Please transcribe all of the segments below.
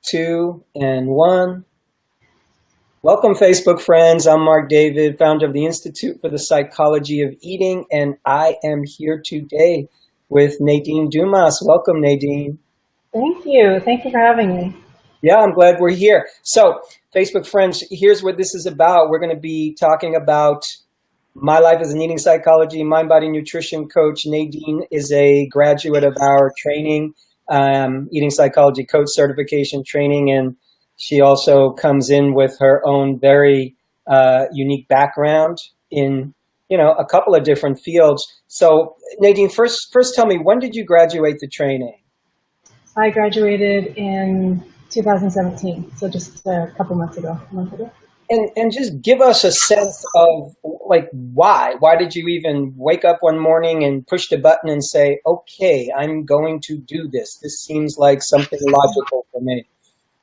Two, and one. Welcome, Facebook friends. I'm Marc David, founder of the Institute for the Psychology of Eating, and I am here today with Nadine Dumas. Welcome, Nadine. Thank you. Thank you for having me. Yeah, I'm glad we're here. So, Facebook friends, here's what this is about. We're going to be talking about my life as an eating psychology, mind, body, nutrition coach. Nadine is a graduate of our training, eating psychology coach certification training, and she also comes in with her own very unique background in, a couple of different fields. So, Nadine, first tell me, when did you graduate the training? I graduated in 2017, so just a month ago. And just give us a sense of why did you even wake up one morning and push the button and say, okay, I'm going to do this. This seems like something logical for me.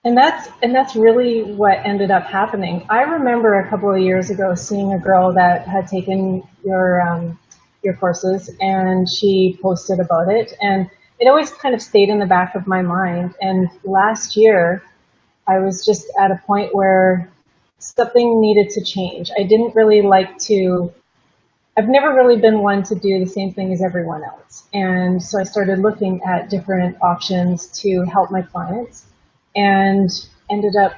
And that's really what ended up happening. I remember a couple of years ago seeing a girl that had taken your courses, and she posted about it, and it always kind of stayed in the back of my mind. And last year, I was just at a point where something needed to change. I've never really been one to do the same thing as everyone else. And so I started looking at different options to help my clients and ended up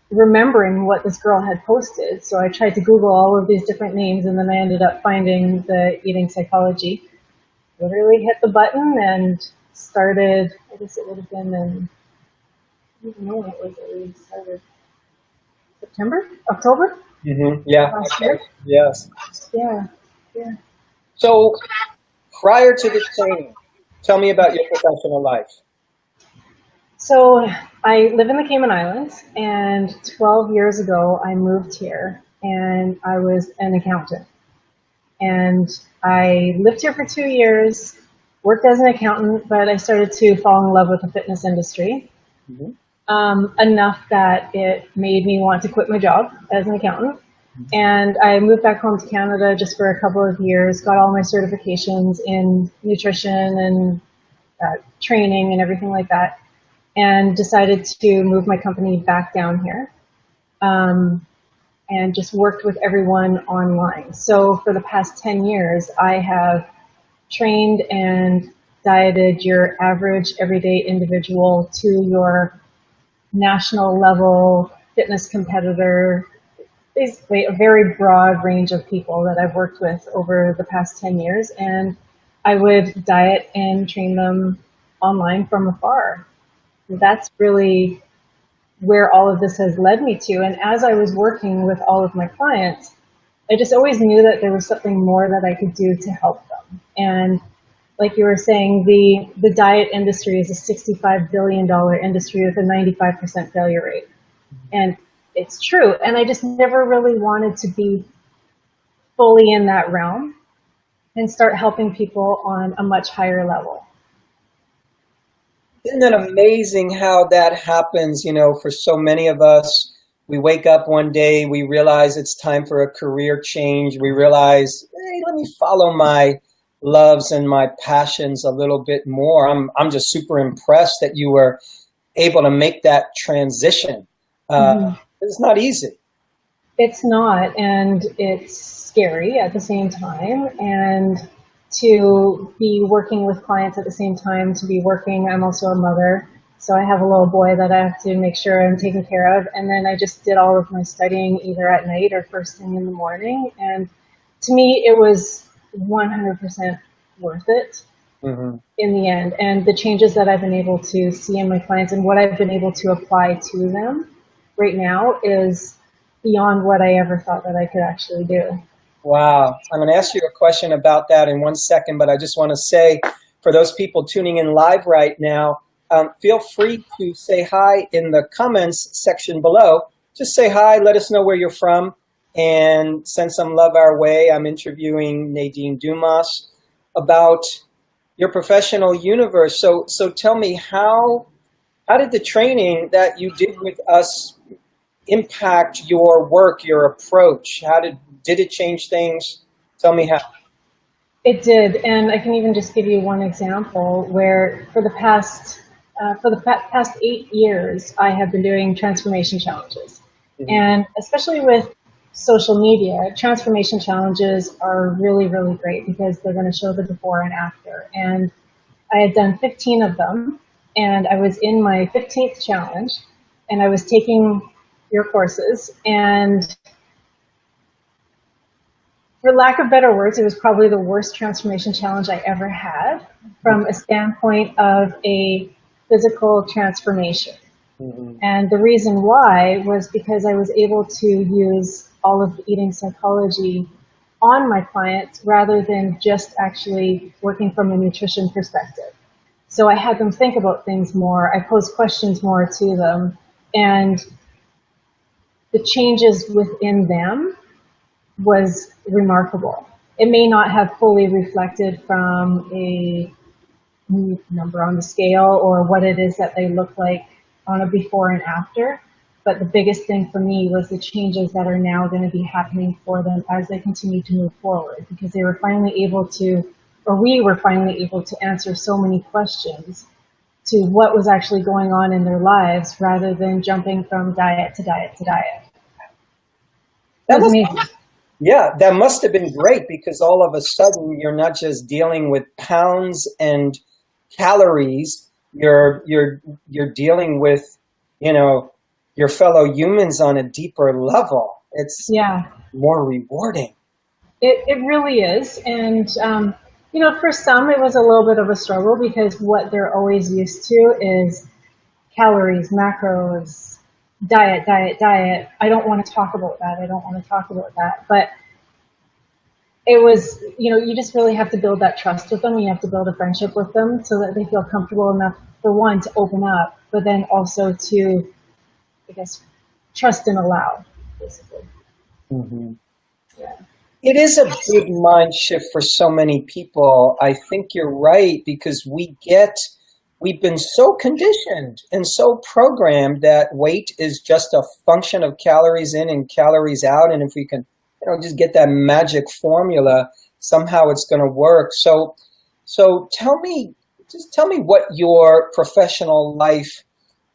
remembering what this girl had posted. So I tried to Google all of these different names, and then I ended up finding the eating psychology. Literally hit the button and started, I guess it would have been in, I don't know when it was that we started. October? Mm-hmm. Yeah. Last year? Yes. Yeah. So prior to the training, tell me about your professional life. So I live in the Cayman Islands, and 12 years ago I moved here, and I was an accountant. And I lived here for 2 years, worked as an accountant, but I started to fall in love with the fitness industry. Mm-hmm. Enough that it made me want to quit my job as an accountant. Mm-hmm. And I moved back home to Canada just for a couple of years, got all my certifications in nutrition and training and everything like that, and decided to move my company back down here. And just worked with everyone online. So for the past 10 years, I have trained and dieted your average everyday individual to your national level fitness competitor, basically a very broad range of people that I've worked with over the past 10 years. And I would diet and train them online from afar. That's really where all of this has led me to. And as I was working with all of my clients, I just always knew that there was something more that I could do to help them. And like you were saying, the diet industry is a $65 billion industry with a 95% failure rate. And it's true. And I just never really wanted to be fully in that realm and start helping people on a much higher level. Isn't that amazing how that happens? For so many of us, we wake up one day, we realize it's time for a career change. We realize, hey, let me follow my loves and my passions a little bit more. I'm just super impressed that you were able to make that transition. Mm-hmm. It's not easy. It's not, and it's scary at the same time. And to be working with clients at the same time, I'm also a mother, so I have a little boy that I have to make sure I'm taking care of. And then I just did all of my studying either at night or first thing in the morning. And to me, it was 100% worth it. Mm-hmm. In the end. And the changes that I've been able to see in my clients and what I've been able to apply to them right now is beyond what I ever thought that I could actually do. Wow. I'm going to ask you a question about that in 1 second, but I just want to say, for those people tuning in live right now, feel free to say hi in the comments section below. Just say hi, let us know where you're from, and send some love our way. I'm interviewing Nadine Dumas about your professional universe. So tell me, how did the training that you did with us impact your work, your approach? Did it change things? Tell me how. It did, and I can even just give you one example where for the past for the past 8 years, I have been doing transformation challenges. And especially with social media, transformation challenges are really, really great because they're going to show the before and after. And I had done 15 of them, and I was in my 15th challenge, and I was taking your courses, and for lack of better words, it was probably the worst transformation challenge I ever had from a standpoint of a physical transformation. And the reason why was because I was able to use all of the eating psychology on my clients rather than just actually working from a nutrition perspective. So I had them think about things more. I posed questions more to them, and the changes within them was remarkable. It may not have fully reflected from a number on the scale or what it is that they look like on a before and after, but the biggest thing for me was the changes that are now going to be happening for them as they continue to move forward, because they were finally able to, or we were finally able to answer so many questions to what was actually going on in their lives rather than jumping from diet to diet to diet. That was amazing. Yeah, that must have been great, because all of a sudden you're not just dealing with pounds and calories, you're dealing with, you know, your fellow humans on a deeper level. It's more rewarding. It really is. And, you know, for some it was a little bit of a struggle because what they're always used to is calories, macros, diet, diet, diet. I don't want to talk about that. I don't want to talk about that. But it was, you know, you just really have to build that trust with them. You have to build a friendship with them so that they feel comfortable enough, for one, to open up, but then also to, I guess, trust and allow, basically. Yeah. It is a big mind shift for so many people. I think you're right, because we've been so conditioned and so programmed that weight is just a function of calories in and calories out. And if we can, you know, just get that magic formula, somehow it's going to work. So tell me what your professional life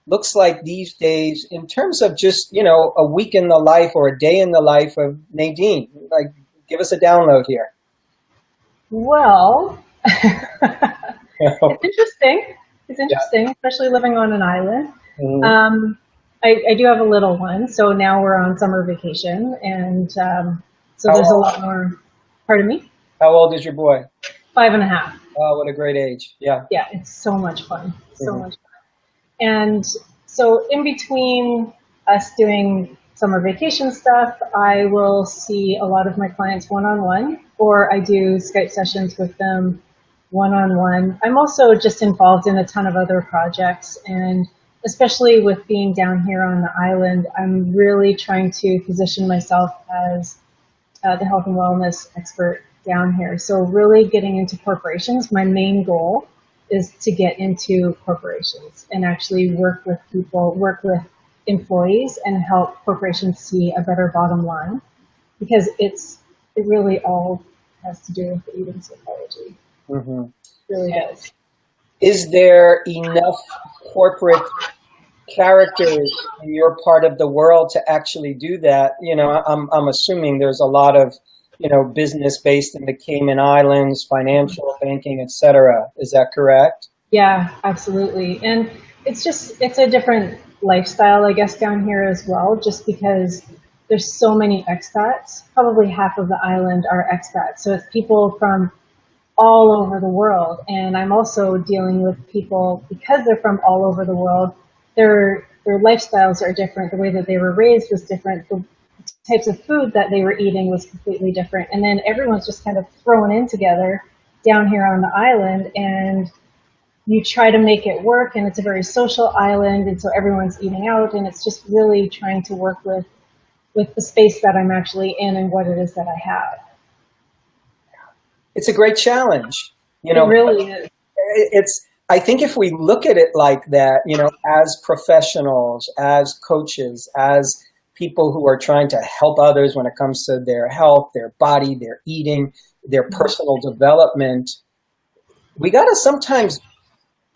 looks like these days in terms of just, you know, a week in the life or a day in the life of Nadine. Like, give us a download here. Well, it's interesting. It's interesting, especially living on an island. I do have a little one, so now we're on summer vacation, and so there's a lot more. Pardon me? How old is your boy? 5.5. Oh, what a great age. Yeah. Yeah, it's so much fun. So much fun. And so in between us doing summer vacation stuff, I will see a lot of my clients one-on-one, or I do Skype sessions with them one-on-one. I'm also just involved in a ton of other projects, and especially with being down here on the island, I'm really trying to position myself as the health and wellness expert down here. So really getting into corporations. My main goal is to get into corporations and actually work with people, work with employees, and help corporations see a better bottom line, because it really all has to do with the eating psychology. It really does. Is there enough corporate characters in your part of the world to actually do that? You know, I'm assuming there's a lot of, you know, business based in the Cayman Islands, financial, banking, etc. Is that correct? Yeah, absolutely. And it's a different lifestyle, I guess, down here as well, just because there's so many expats. Probably half of the island are expats. So it's people from all over the world. And I'm also dealing with people, because they're from all over the world, their lifestyles are different. The way that they were raised was different. The types of food that they were eating was completely different. And then everyone's just kind of thrown in together down here on the island, and you try to make it work, and it's a very social island, and so everyone's eating out, and it's just really trying to work with the space that I'm actually in and what it is that I have. It's a great challenge. You know, it really is. I think if we look at it like that, you know, as professionals, as coaches, as people who are trying to help others when it comes to their health, their body, their eating, their personal development, we got to sometimes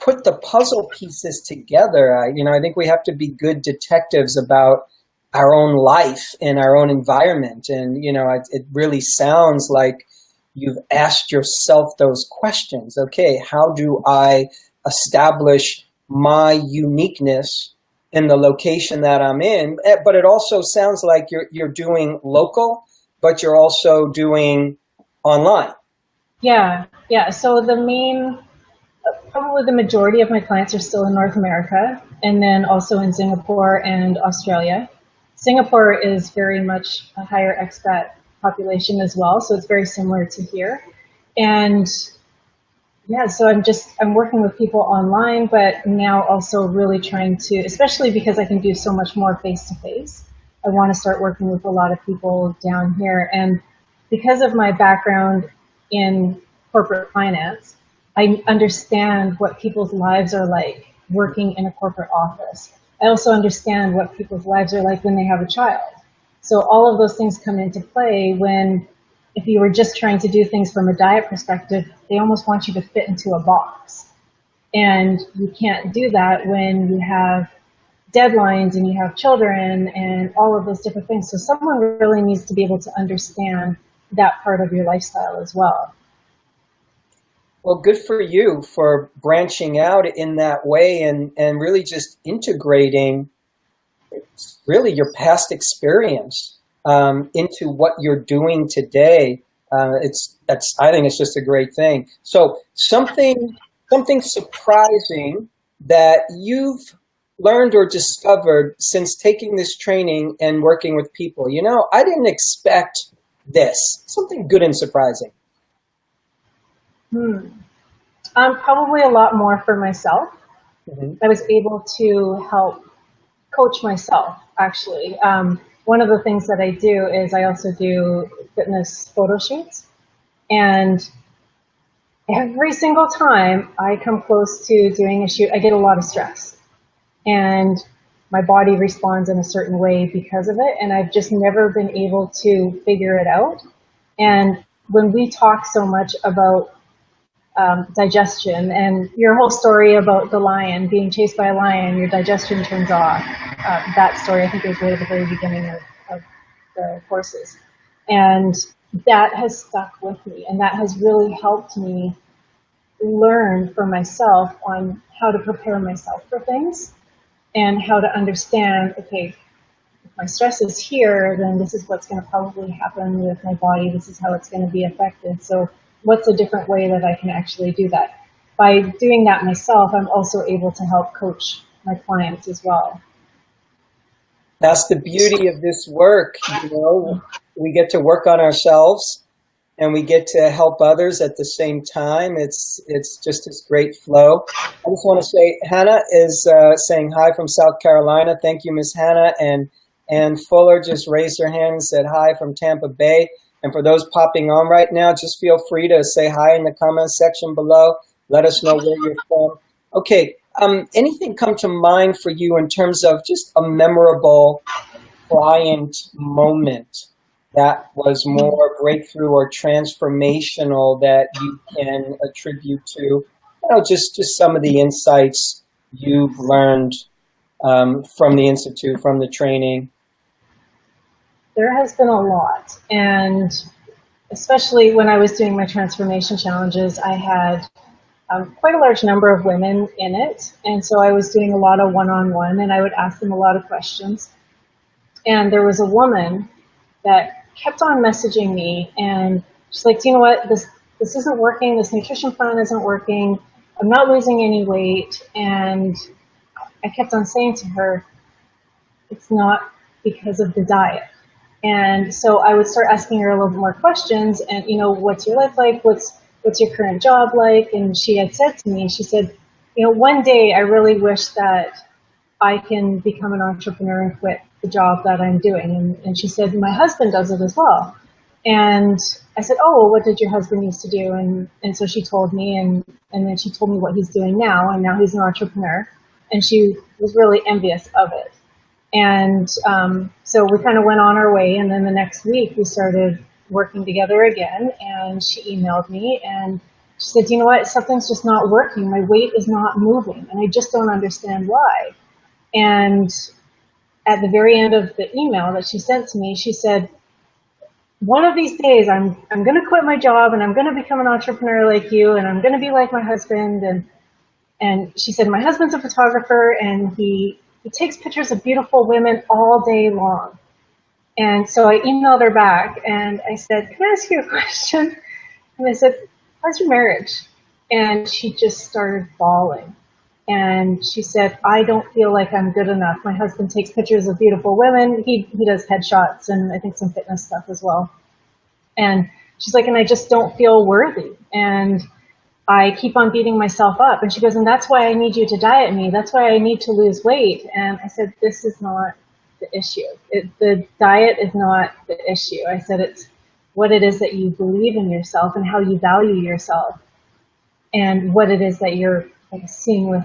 put the puzzle pieces together. I think we have to be good detectives about our own life and our own environment. And, it really sounds like you've asked yourself those questions. Okay, how do I establish my uniqueness in the location that I'm in? But it also sounds like you're doing local, but you're also doing online. Yeah. So probably the majority of my clients are still in North America, and then also in Singapore and Australia. Singapore is very much a higher expat population as well, so it's very similar to here. And yeah, so I'm working with people online, but now also really trying to, especially because I can do so much more face to face, I want to start working with a lot of people down here. And because of my background in corporate finance, I understand what people's lives are like working in a corporate office. I also understand what people's lives are like when they have a child. So all of those things come into play when, if you were just trying to do things from a diet perspective, they almost want you to fit into a box. And you can't do that when you have deadlines and you have children and all of those different things. So someone really needs to be able to understand that part of your lifestyle as well. Well, good for you for branching out in that way and really just integrating really your past experience into what you're doing today. I think it's just a great thing. So something surprising that you've learned or discovered since taking this training and working with people. I didn't expect this. Something good and surprising. Probably a lot more for myself. Mm-hmm. I was able to help coach myself, actually. One of the things that I do is I also do fitness photo shoots. And every single time I come close to doing a shoot, I get a lot of stress. And my body responds in a certain way because of it. And I've just never been able to figure it out. And when we talk so much about digestion and your whole story about the lion being chased by a lion, your digestion turns off. That story, I think, was right at the very beginning of the courses. And that has stuck with me, and that has really helped me learn for myself on how to prepare myself for things and how to understand, okay, if my stress is here, then this is what's going to probably happen with my body. This is how it's going to be affected. So what's a different way that I can actually do that? By doing that myself, I'm also able to help coach my clients as well. That's the beauty of this work. We get to work on ourselves and we get to help others at the same time. It's just this great flow. I just want to say, Hannah is saying hi from South Carolina. Thank you, Miss Hannah. And Fuller just raised her hand and said hi from Tampa Bay. And for those popping on right now, just feel free to say hi in the comments section below. Let us know where you're from. Okay, anything come to mind for you in terms of just a memorable client moment that was more breakthrough or transformational that you can attribute to, just some of the insights you've learned from the Institute, from the training? There has been a lot, and especially when I was doing my transformation challenges, I had quite a large number of women in it, and so I was doing a lot of one-on-one, and I would ask them a lot of questions. And there was a woman that kept on messaging me, and she's like, you know what, this isn't working, this nutrition plan isn't working, I'm not losing any weight. And I kept on saying to her, it's not because of the diet. And so I would start asking her a little bit more questions, and, what's your life like? What's your current job like? And she had said to me, she said, one day I really wish that I can become an entrepreneur and quit the job that I'm doing. And she said, my husband does it as well. And I said, oh, well, what did your husband used to do? And so she told me, and then she told me what he's doing now, and now he's an entrepreneur. And she was really envious of it. And so we kind of went on our way, and then the next week we started working together again, and she emailed me, and she said, you know what, something's just not working. My weight is not moving, and I just don't understand why. And at the very end of the email that she sent to me, she said, one of these days I'm going to quit my job and I'm going to become an entrepreneur like you, and I'm going to be like my husband. And she said, my husband's a photographer, and he takes pictures of beautiful women all day long. And so I emailed her back and I said, can I ask you a question? And I said, how's your marriage? And she just started bawling. And she said, I don't feel like I'm good enough. My husband takes pictures of beautiful women. He does headshots and I think some fitness stuff as well. And she's like, and I just don't feel worthy. And I keep on beating myself up. And she goes, and that's why I need you to diet me. That's why I need to lose weight. And I said, this is not the issue. The diet is not the issue. I said, it's what it is that you believe in yourself and how you value yourself, and what it is that you're seeing with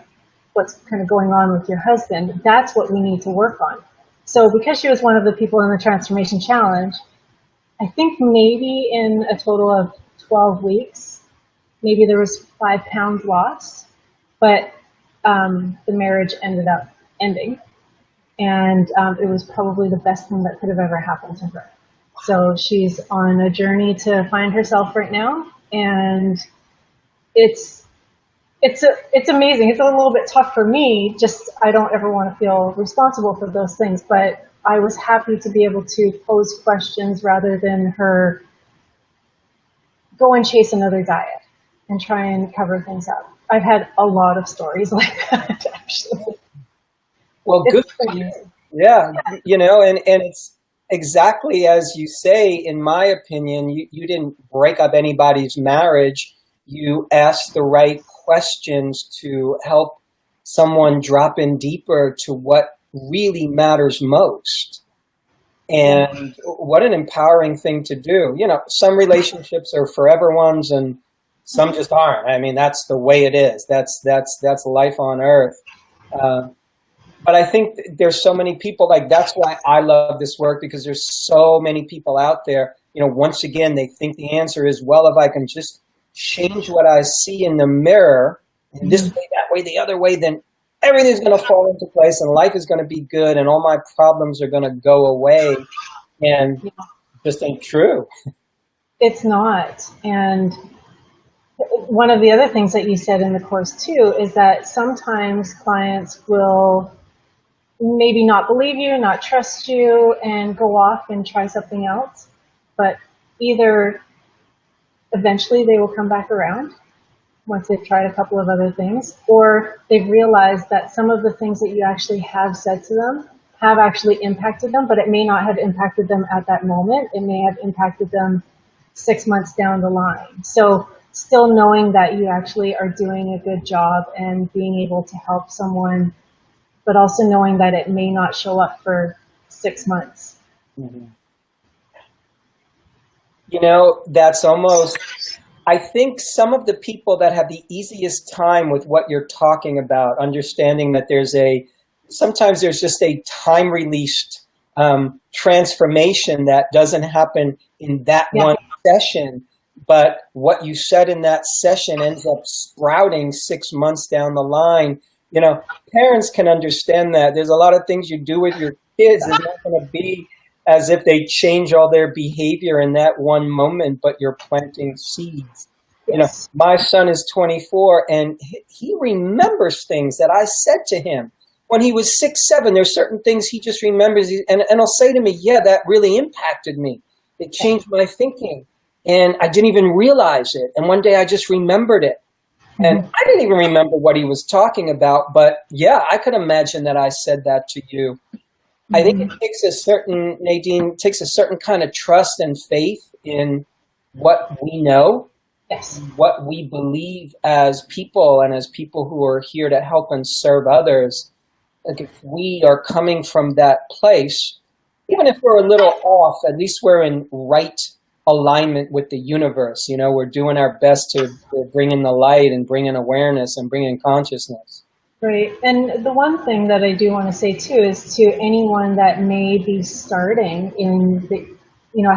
what's kind of going on with your husband. That's what we need to work on. So because she was one of the people in the Transformation Challenge, I think maybe in a total of 12 weeks, maybe there was 5 pounds lost, but the marriage ended up ending. And it was probably the best thing that could have ever happened to her. So she's on a journey to find herself right now, and it's amazing. It's a little bit tough for me. Just I don't ever want to feel responsible for those things, but I was happy to be able to pose questions rather than her go and chase another diet and try and cover things up. I've had a lot of stories like that, actually. Well, good for you. Yeah, and it's exactly as you say. In my opinion, you didn't break up anybody's marriage. You asked the right questions to help someone drop in deeper to what really matters most. And what an empowering thing to do. Some relationships are forever ones and some just aren't. I mean, that's the way it is. That's life on earth. But I think there's so many people, that's why I love this work, because there's so many people out there, once again, they think the answer is, well, if I can just change what I see in the mirror, and this way, that way, the other way, then everything's going to fall into place and life is going to be good and all my problems are going to go away. And it just ain't true. It's not. And one of the other things that you said in the course too is that sometimes clients will maybe not believe you, not trust you, and go off and try something else. But either eventually they will come back around once they've tried a couple of other things, or they've realized that some of the things that you actually have said to them have actually impacted them, but it may not have impacted them at that moment. It may have impacted them 6 months down the line. So still knowing that you actually are doing a good job and being able to help someone, but also knowing that it may not show up for 6 months. Mm-hmm. That's almost, I think some of the people that have the easiest time with what you're talking about, understanding that sometimes there's just a time-released transformation that doesn't happen in that one session, but what you said in that session ends up sprouting 6 months down the line. Parents can understand that. There's a lot of things you do with your kids. It's not going to be as if they change all their behavior in that one moment, but you're planting seeds. Yes. My son is 24 and he remembers things that I said to him when he was 6, 7. There's certain things he just remembers, and he'll say to me, yeah, that really impacted me. It changed my thinking and I didn't even realize it. And one day I just remembered it. And I didn't even remember what he was talking about, but yeah, I could imagine that I said that to you. I think it takes Nadine, takes a certain kind of trust and faith in what we know, what we believe as people and as people who are here to help and serve others. Like if we are coming from that place, even if we're a little off, at least we're in right alignment with the universe. We're doing our best to bring in the light and bring in awareness and bring in consciousness. Right. And the one thing that I do want to say too is to anyone that may be starting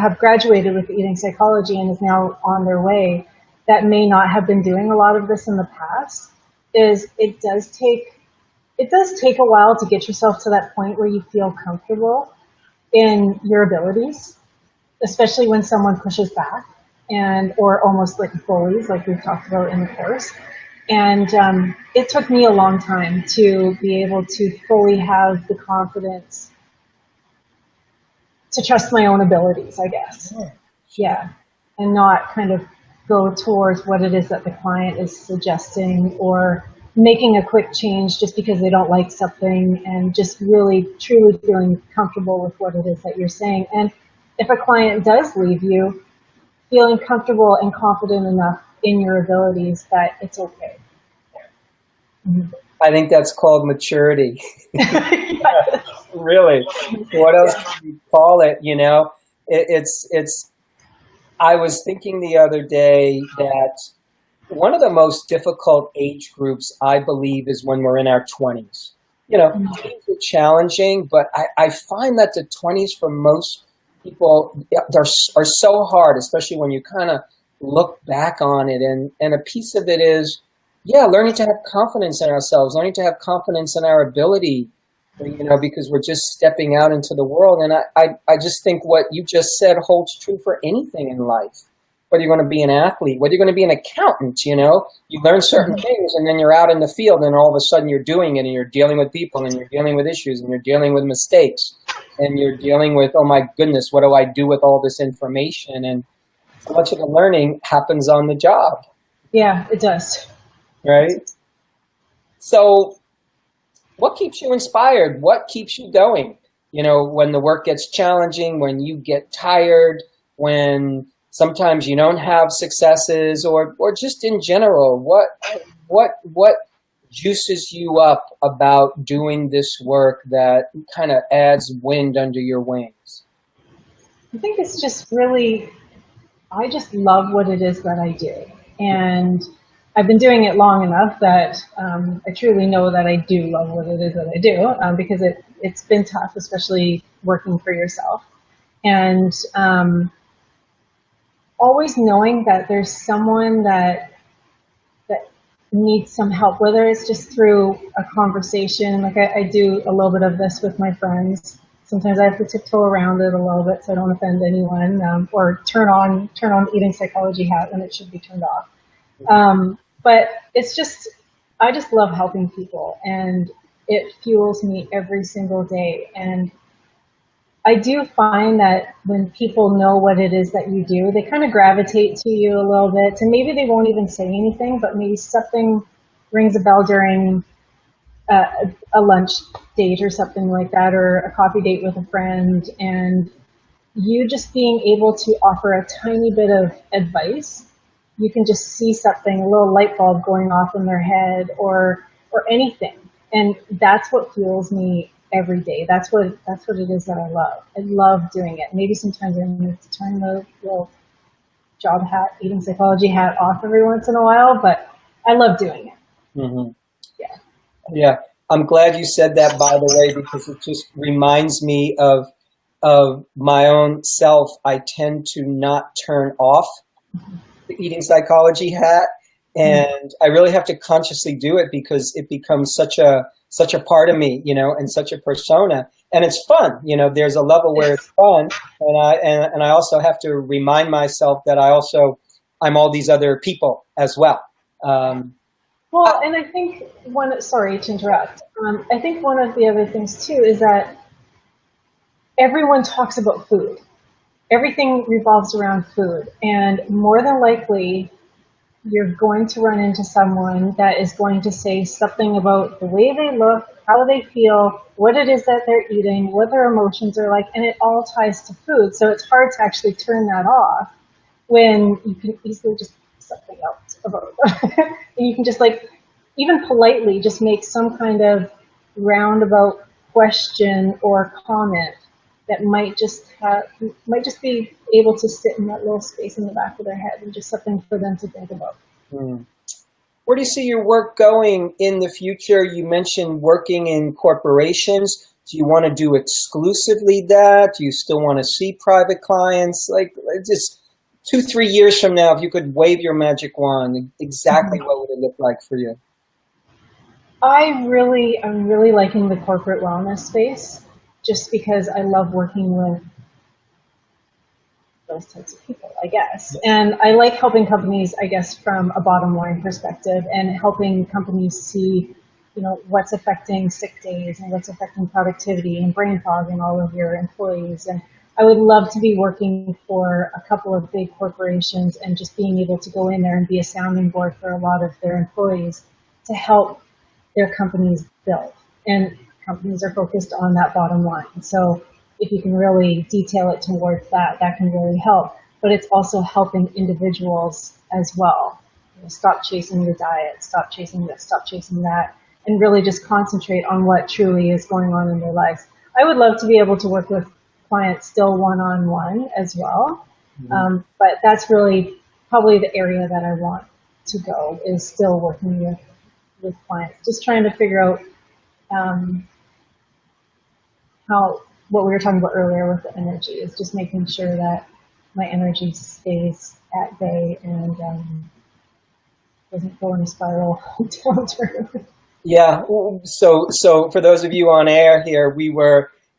have graduated with eating psychology and is now on their way, that may not have been doing a lot of this in the past is it does take a while to get yourself to that point where you feel comfortable in your abilities, especially when someone pushes back or almost like bullies, like we've talked about in the course. And it took me a long time to be able to fully have the confidence to trust my own abilities, I guess. Yeah. And not kind of go towards what it is that the client is suggesting or making a quick change just because they don't like something, and just really, truly feeling comfortable with what it is that you're saying. And if a client does leave you, feeling comfortable and confident enough in your abilities that it's okay. Mm-hmm. I think that's called maturity. Yes. Really. What else can you call it? You know, it's, I was thinking the other day that one of the most difficult age groups, I believe, is when we're in our 20s. You know, teens are challenging, but I find that the 20s for most people are so hard, especially when you kind of look back on it. And a piece of it is, yeah, learning to have confidence in ourselves, learning to have confidence in our ability, you know, because we're just stepping out into the world. And I just think what you just said holds true for anything in life. Whether you're going to be an athlete, whether you're going to be an accountant, you know, you learn certain things and then you're out in the field and all of a sudden you're doing it and you're dealing with people and you're dealing with issues and you're dealing with mistakes and you're dealing with, oh my goodness, what do I do with all this information? And so much of the learning happens on the job. Yeah, it does. Right? So what keeps you inspired? What keeps you going? You know, when the work gets challenging, when you get tired, when sometimes you don't have successes, or just in general, what juices you up about doing this work that kind of adds wind under your wings? I think it's just really, I just love what it is that I do. And I've been doing it long enough that I truly know that I do love what it is that I do, because it's been tough, especially working for yourself. And always knowing that there's someone that needs some help, whether it's just through a conversation. Like I do a little bit of this with my friends. Sometimes I have to tiptoe around it a little bit so I don't offend anyone, or turn on the eating psychology hat when it should be turned off. But it's just, I just love helping people, and it fuels me every single day. And I do find that when people know what it is that you do, they kind of gravitate to you a little bit, and maybe they won't even say anything, but maybe something rings a bell during a lunch date or something like that, or a coffee date with a friend, and you just being able to offer a tiny bit of advice, you can just see something, a little light bulb going off in their head, or anything. And that's what fuels me every day. That's what it is that I love. I love doing it. Maybe sometimes I need to turn the little job hat, eating psychology hat off every once in a while, but I love doing it. Mm-hmm. Yeah. Yeah. I'm glad you said that, by the way, because it just reminds me of my own self. I tend to not turn off the eating psychology hat, and I really have to consciously do it because it becomes such a part of me, you know, and such a persona, and it's fun. You know, there's a level where it's fun, and I also have to remind myself that I'm all these other people as well. Well, and I think sorry to interrupt. I think one of the other things too is that everyone talks about food. Everything revolves around food, and more than likely, you're going to run into someone that is going to say something about the way they look, how they feel, what it is that they're eating, what their emotions are like, and it all ties to food. So it's hard to actually turn that off when you can easily just something else about it. And you can just, like, even politely just make some kind of roundabout question or comment that might just be able to sit in that little space in the back of their head, and just something for them to think about. Where do you see your work going in the future? You mentioned working in corporations. Do you want to do exclusively that? Do you still want to see private clients? Like, just 2-3 years from now, if you could wave your magic wand, exactly what would it look like for you? I'm really liking the corporate wellness space, just because I love working with those types of people, I guess. And I like helping companies, I guess, from a bottom line perspective, and helping companies see, what's affecting sick days and what's affecting productivity and brain fog in all of your employees. And I would love to be working for a couple of big corporations and just being able to go in there and be a sounding board for a lot of their employees to help their companies build. And companies are focused on that bottom line. So if you can really detail it towards that, that can really help. But it's also helping individuals as well. Stop chasing the diet, stop chasing this, stop chasing that, and really just concentrate on what truly is going on in their lives. I would love to be able to work with clients still one-on-one as well. But that's really probably the area that I want to go, is still working with clients, just trying to figure out how, what we were talking about earlier with the energy, is just making sure that my energy stays at bay and doesn't go in a spiral downturn. Yeah. So for those of you on air here,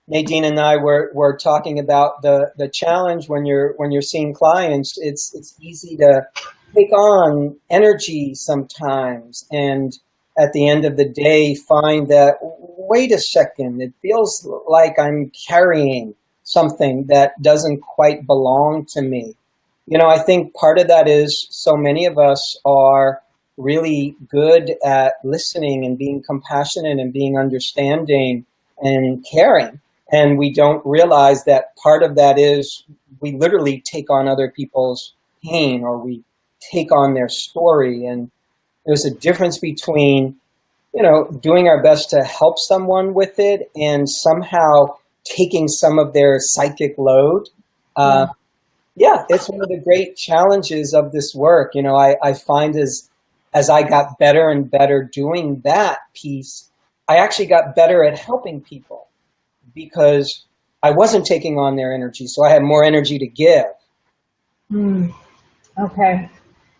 Nadine and I were talking about the challenge when you're seeing clients. It's easy to take on energy sometimes, and at the end of the day find that, wait a second, it feels like I'm carrying something that doesn't quite belong to me. I think part of that is so many of us are really good at listening and being compassionate and being understanding and caring. And we don't realize that part of that is we literally take on other people's pain, or we take on their story. And there's a difference between, doing our best to help someone with it and somehow taking some of their psychic load. Yeah, it's one of the great challenges of this work. I find as I got better and better doing that piece, I actually got better at helping people because I wasn't taking on their energy, so I had more energy to give. Okay.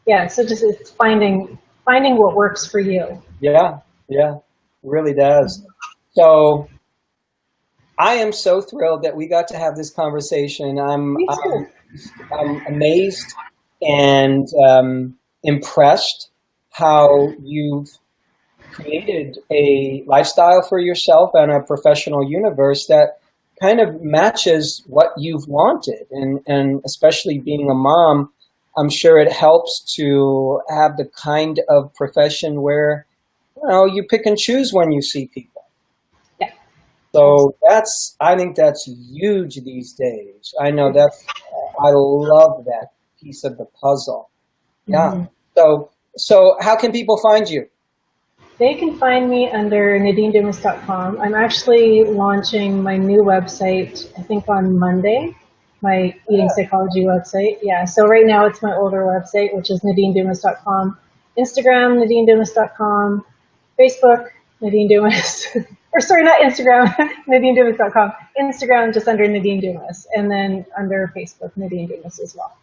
Yeah, so just it's finding what works for you. Yeah, it really does. So I am so thrilled that we got to have this conversation. I'm amazed and impressed how you've created a lifestyle for yourself and a professional universe that kind of matches what you've wanted. And especially being a mom, I'm sure it helps to have the kind of profession where, you pick and choose when you see people. Yeah. So I think that's huge these days. I know I love that piece of the puzzle. Yeah. So how can people find you? They can find me under NadineDumas.com. I'm actually launching my new website, I think on Monday, my eating psychology website. Yeah, so right now it's my older website, which is NadineDumas.com. Instagram, NadineDumas.com. Facebook, Nadine Dumas. Or sorry, not Instagram, NadineDumas.com. Instagram, just under Nadine Dumas. And then under Facebook, Nadine Dumas as well.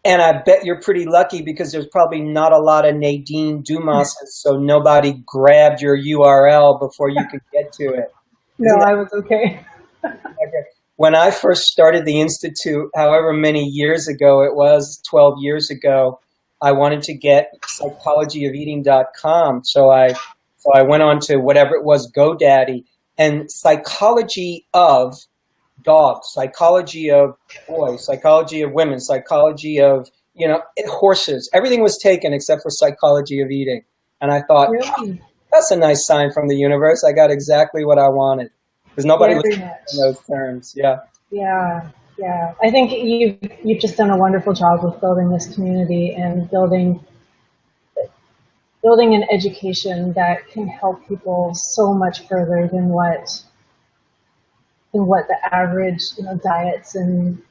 And I bet you're pretty lucky because there's probably not a lot of Nadine Dumas, so nobody grabbed your URL before you could get to it. No, I was okay. When I first started the Institute, however many years ago it was, 12 years ago, I wanted to get psychologyofeating.com. So I went on to whatever it was, GoDaddy, and psychology of dogs, psychology of boys, psychology of women, psychology of, horses. Everything was taken except for psychology of eating. And I thought, really? That's a nice sign from the universe. I got exactly what I wanted. Because nobody was in those terms. Yeah. Yeah. Yeah. I think you've just done a wonderful job with building this community and building an education that can help people so much further than what the average, diets and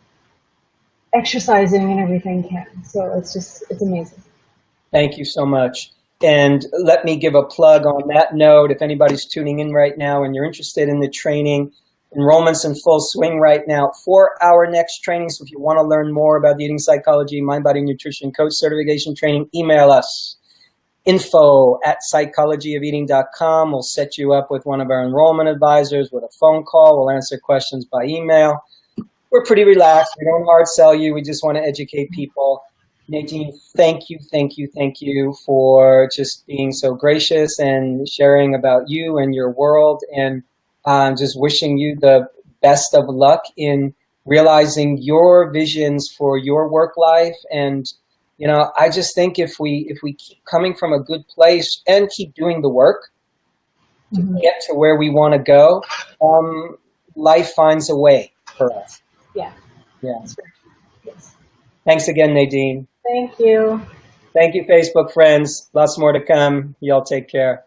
exercising and everything can. So it's amazing. Thank you so much. And let me give a plug on that note. If anybody's tuning in right now and you're interested in the training, Enrollment's in full swing right now for our next training. So if you want to learn more about the eating psychology, mind, body, nutrition coach certification training, email us. info@psychologyofeating.com. We'll set you up with one of our enrollment advisors with a phone call. We'll answer questions by email. We're pretty relaxed. We don't hard sell you. We just want to educate people. Nadine, thank you for just being so gracious and sharing about you and your world, and just wishing you the best of luck in realizing your visions for your work life. And you know, I just think if we keep coming from a good place and keep doing the work to get to where we want to go, life finds a way for us. Yeah. Yeah. Yes. Thanks again, Nadine. Thank you. Thank you, Facebook friends. Lots more to come. Y'all take care.